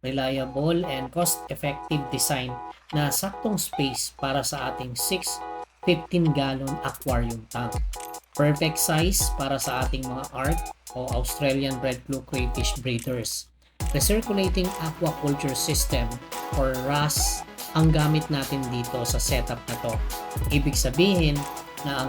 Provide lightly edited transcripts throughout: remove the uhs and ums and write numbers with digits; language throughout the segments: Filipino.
reliable and cost-effective design na saktong space para sa ating 6 15-gallon aquarium tank. Perfect size para sa ating mga ARC o Australian Red Blue Crayfish breeders. Recirculating aquaculture system or RAS ang gamit natin dito sa setup na to. Ibig sabihin na ang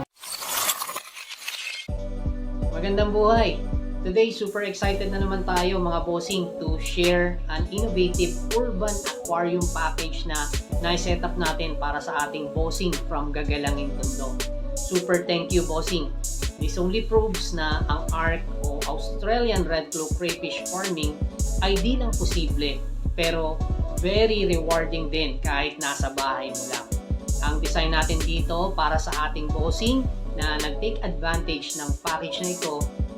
magandang buhay! Today, super excited na naman tayo mga bossing to share an innovative urban aquarium package na na-setup natin para sa ating bossing from Gagalangin Tondo. Super thank you bossing! This only proves na ang ARC o Australian Red Blue Crayfish farming ay di lang posible pero very rewarding din kahit nasa bahay mo lang. Ang design natin dito para sa ating bossing na nag-take advantage ng package na ito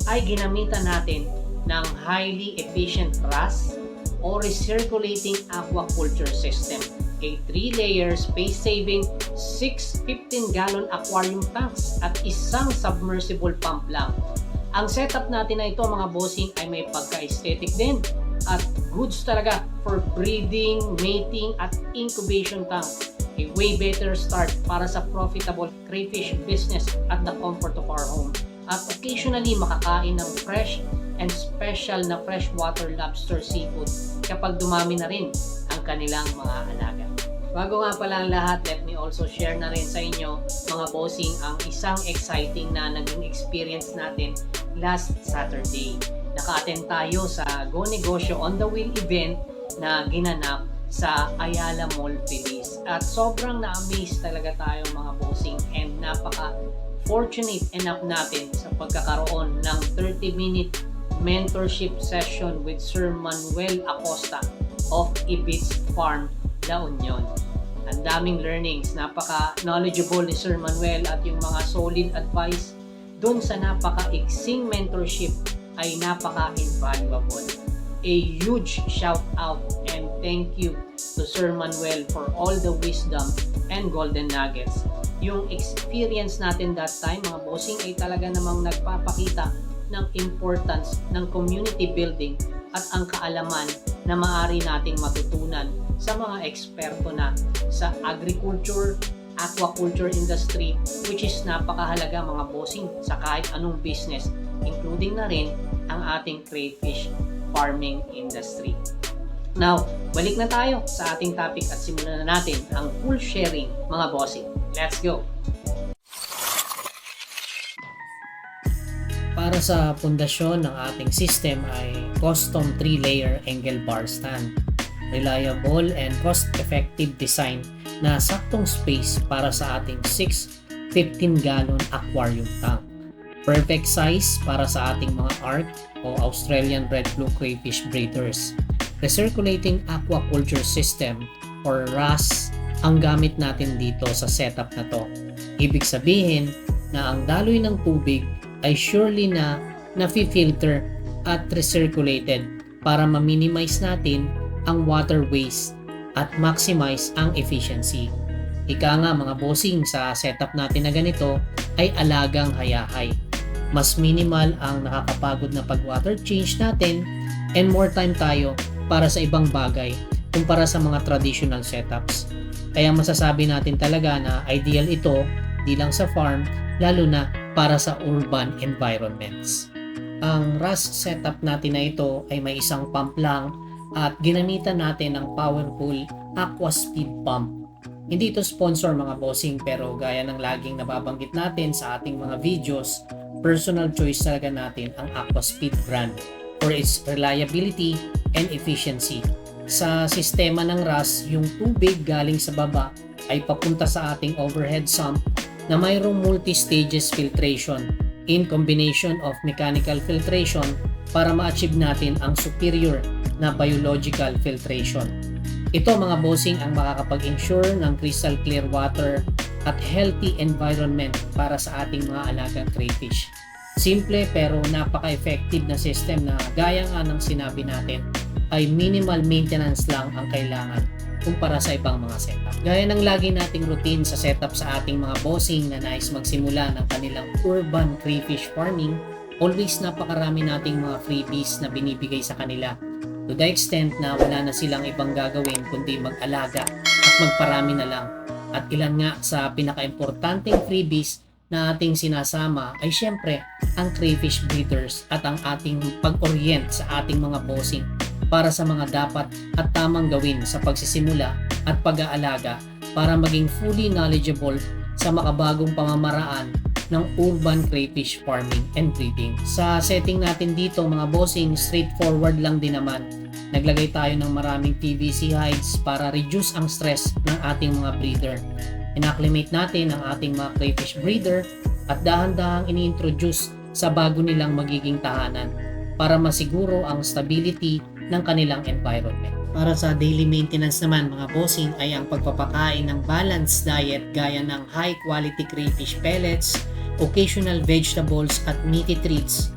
ay ginamitan natin ng highly efficient RAS o recirculating aquaculture system. A 3-layer space-saving 6 15-gallon aquarium tanks at isang submersible pump lang. Ang setup natin na ito mga bossing ay may pagka-aesthetic din at goods talaga for breeding, mating at incubation tank. A way better start para sa profitable crayfish business at the comfort of our home. At occasionally makakain ng fresh and special na freshwater lobster seafood kapag dumami na rin ang kanilang mga alaga. Bago nga pala ang lahat, let me also share na rin sa inyo mga bossing ang isang exciting na naging experience natin last Saturday. Naka-attend tayo sa Go Negosyo on the Wheel event na ginanap sa Ayala Mall, Feliz. At sobrang na-amaze talaga tayo mga bossing and napaka-fortunate enough natin sa pagkakaroon ng 30-minute mentorship session with Sir Manuel Acosta of Ibits Farm, La Union. Ang daming learnings, napaka-knowledgeable ni Sir Manuel at yung mga solid advice dun sa napaka-iksing mentorship ay napaka-invaluable. A huge shout out and thank you to Sir Manuel for all the wisdom and golden nuggets. Yung experience natin that time mga bossing ay talaga namang nagpapakita ng importance ng community building at ang kaalaman na maaari nating matutunan sa mga eksperto na sa agriculture, aquaculture industry, which is napakahalaga mga bossing sa kahit anong business, including na rin ang ating crayfish farming industry. Now, balik na tayo sa ating topic at simulan na natin ang full sharing mga bossing. Let's go! Para sa pundasyon ng ating system ay custom 3-layer angle bar stand. Reliable and cost-effective design na saktong space para sa ating 6 15-gallon aquarium tank. Perfect size para sa ating mga ARC o Australian Red Blue Crayfish breeders. Recirculating aquaculture system or RAS ang gamit natin dito sa setup na to. Ibig sabihin na ang daloy ng tubig ay surely na nafi-filter at recirculated para ma-minimize natin ang water waste at maximize ang efficiency. Ika nga mga bossing sa setup natin na ganito ay alagang hayahay. Mas minimal ang nakakapagod na pag-water change natin and more time tayo para sa ibang bagay kumpara sa mga traditional setups. Kaya masasabi natin talaga na ideal ito di lang sa farm, lalo na para sa urban environments. Ang RAS setup natin na ito ay may isang pump lang at ginamitan natin ng powerful aqua speed pump. Hindi ito sponsor mga bossing pero gaya ng laging nababanggit natin sa ating mga videos, personal choice talaga natin ang aqua speed brand for its reliability and efficiency. Sa sistema ng RAS, yung tubig galing sa baba ay papunta sa ating overhead sump na mayroong multi-stages filtration in combination of mechanical filtration para ma-achieve natin ang superior na biological filtration. Ito mga bossing ang makakapag-ensure ng crystal clear water at healthy environment para sa ating mga alagang crayfish. Simple pero napaka-effective na system na gaya nga ng sinabi natin ay minimal maintenance lang ang kailangan kumpara sa ibang mga setup. Gaya ng lagi nating routine sa setup sa ating mga bossing na nais magsimula ng kanilang urban crayfish farming, always napakarami nating mga freebies na binibigay sa kanila to the extent na wala na silang ibang gagawin kundi mag-alaga at magparami na lang. At ilan nga sa pinaka-importanteng freebies na ating sinasama ay syempre ang crayfish breeders at ang ating pag-orient sa ating mga bossing para sa mga dapat at tamang gawin sa pagsisimula at pag-aalaga para maging fully knowledgeable sa makabagong pamamaraan ng urban crayfish farming and breeding. Sa setting natin dito mga bossing, straightforward lang din naman. Naglagay tayo ng maraming PVC hides para reduce ang stress ng ating mga breeder. In-acclimate natin ang ating mga crayfish breeder at dahan-dahang ini-introduce sa bago nilang magiging tahanan para masiguro ang stability ng kanilang environment. Para sa daily maintenance naman mga bossing ay ang pagpapakain ng balanced diet gaya ng high quality crayfish pellets, occasional vegetables at meaty treats.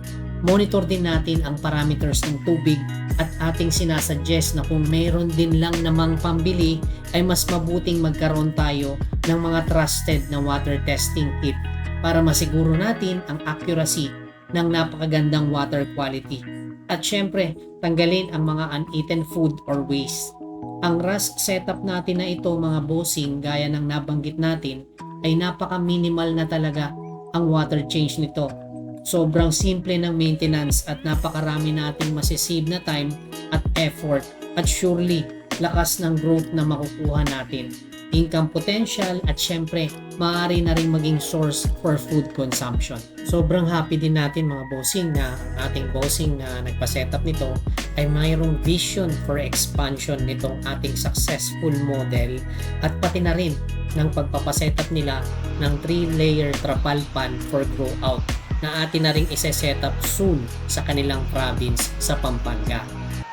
Monitor din natin ang parameters ng tubig at ating sinasuggest na kung mayroon din lang namang pambili ay mas mabuting magkaroon tayo ng mga trusted na water testing kit para masiguro natin ang accuracy ng napakagandang water quality. At syempre, tanggalin ang mga uneaten food or waste. Ang RAS setup natin na ito mga bossing gaya ng nabanggit natin ay napaka-minimal na talaga ang water change nito. Sobrang simple ng maintenance at napakarami nating masisave na time at effort at surely lakas ng growth na makukuha natin, income potential at syempre maaari na rin maging source for food consumption. Sobrang happy din natin mga bossing na ang ating bossing na nagpa-setup nito ay mayroong vision for expansion nitong ating successful model at pati na rin ng pagpapasetup nila ng 3-layer trapal pan for grow out na atin na rin isa-setup soon sa kanilang province sa Pampanga.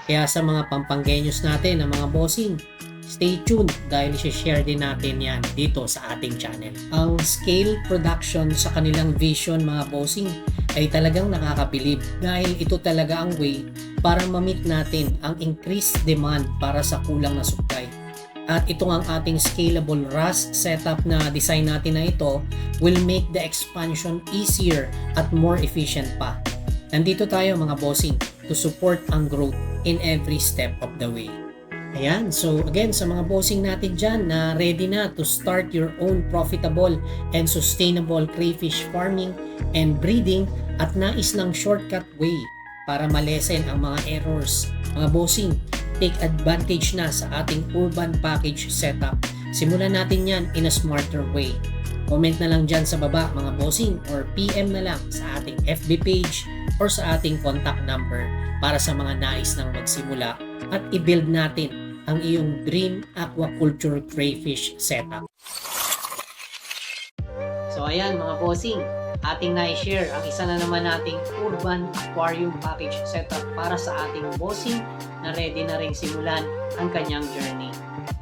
Kaya sa mga Pampangueños natin na mga bossing, stay tuned dahil i-share din natin yan dito sa ating channel. Ang scale production sa kanilang vision mga bossing ay talagang nakakabilib dahil ito talaga ang way para ma-meet natin ang increased demand para sa kulang na supply. At ito ang ating scalable RAS setup na design natin na ito will make the expansion easier at more efficient pa. Nandito tayo mga bossing to support ang growth in every step of the way. Ayan, so again sa mga bossing natin dyan na ready na to start your own profitable and sustainable crayfish farming and breeding at nais ng shortcut way para malesen ang mga errors. Mga bossing, take advantage na sa ating urban package setup. Simulan natin yan in a smarter way. Comment na lang dyan sa baba mga bossing or PM na lang sa ating FB page or sa ating contact number para sa mga nais nang magsimula at i-build natin ang iyong dream aquaculture crayfish setup. So ayan mga bossing, ating na-share ang isa na naman nating urban aquarium package setup para sa ating bossing na ready na ring simulan ang kanyang journey.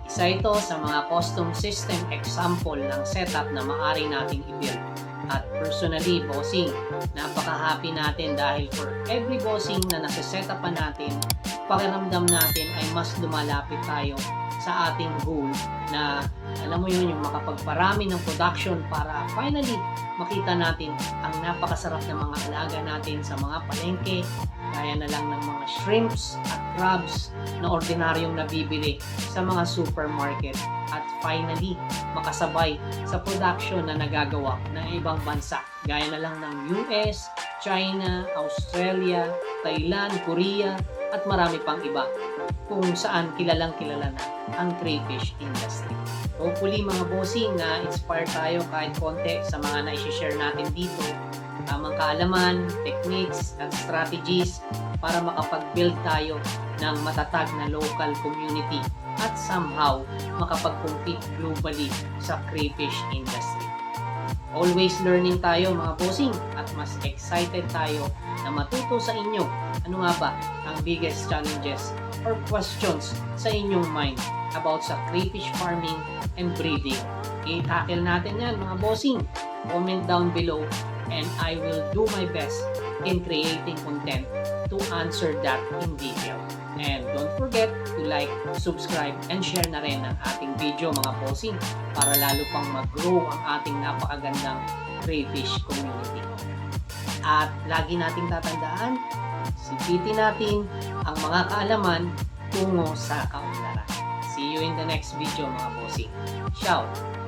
Isa ito sa mga custom system example ng setup na maaari nating i-build. At personally, bossing, napaka-happy natin dahil for every bossing na nasa-setupan natin, pakiramdam natin ay mas lumalapit tayo sa ating goal na alam mo yun, yung makapagparami ng production para finally makita natin ang napakasarap na mga alaga natin sa mga palengke, gaya na lang ng mga shrimps at crabs na ordinaryong nabibili sa mga supermarket at finally makasabay sa production na nagagawa ng ibang bansa gaya na lang ng US, China, Australia, Thailand, Korea at marami pang iba kung saan kilalang kilala na ang crayfish industry. Hopefully mga bossing na inspire tayo kahit konti sa mga na-share natin dito, tamang kaalaman, techniques at strategies para makapag-build tayo ng matatag na local community at somehow makapag-compete globally sa crayfish industry. Always learning tayo mga bossing at mas excited tayo na matuto sa inyo ano nga ba ang biggest challenges or questions sa inyong mind about sa crayfish farming and breeding. I-tackle natin yan mga bossing. Comment down below and I will do my best in creating content to answer that in detail. And don't forget to like, subscribe, and share na rin ang ating video mga bossing para lalo pang mag-grow ang ating napakagandang crayfish community. At lagi nating tatandaan, sipitin natin ang mga kaalaman tungo sa kaunlaran. See you in the next video mga bossing. Ciao!